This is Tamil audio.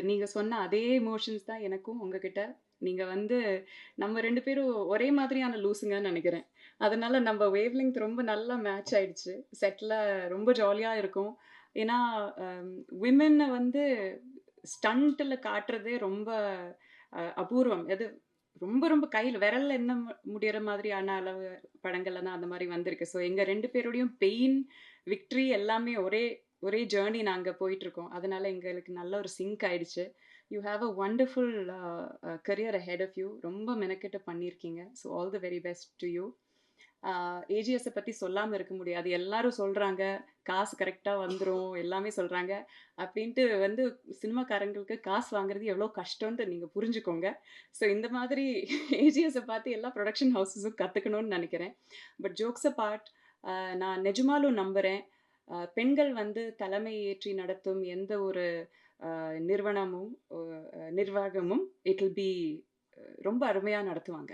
நீங்க சொன்ன அதே எமோஷன்ஸ் தான் எனக்கும் உங்ககிட்ட. நீங்க வந்து நம்ம 2 பேரும் ஒரே மாதிரியான லூசுங்கன்னு நெனைக்கிறேன். அதனால நம்ம வேவ் லெங்த் ரொம்ப நல்லா மேட்ச் ஆயிடுச்சு. செட்ல ரொம்ப ஜாலியா இருக்கும். ஏன்னா, விமென்ன வந்து ஸ்டண்ட்ல காட்டுறதே ரொம்ப அபூர்வம். ரொம்ப ரொம்ப கையில விரல்ல எண்ண முடியற மாதிரியான அளவு படங்கள்ல தான் அந்த மாரி வந்திருக்கு. ஸோ எங்க 2 பேருடையும் பெயின், விக்டரி எல்லாமே ஒரே ஒரே ஜர்னி நாங்க போயிட்டுருக்கோம். அதனால எங்களுக்கு நல்ல ஒரு சிங்க் ஆயிடுச்சு. You have a wonderful career ahead of you. ரொம்ப மெனக்கெட்டு பண்ணியிருக்கீங்க. So all the very best to you. ஏஜிஎஸ்ஸ பத்தி சொல்லாம இருக்க முடியாது. எல்லாரும் சொல்றாங்க, காசு கரெக்ட்டா வந்துரும், எல்லாமே சொல்றாங்க. அப்டின்ட்டு வந்து சினிமாக்காரங்களுக்கு காசு வாங்குறது எவ்ளோ கஷ்டம்ன்ட்டு நீங்க புரிஞ்சுக்கோங்க. ஸோ இந்த மாதிரி ஏஜிஎஸ்ஸ பார்த்து எல்லா புரொடக்ஷன் ஹவுஸஸும் கத்துக்கணும்னு நெனைக்கிறேன். பட் ஜோக்ஸ் அபார்ட் நான் நிஜமாலும் நம்புறேன். பெண்கள் வந்து தலைமை ஏற்றி நடத்தும் எந்த ஒரு நிறுவனமும், நிர்வாகமும் இட் வில் பி ரொம்ப அருமையா நடத்துவாங்க.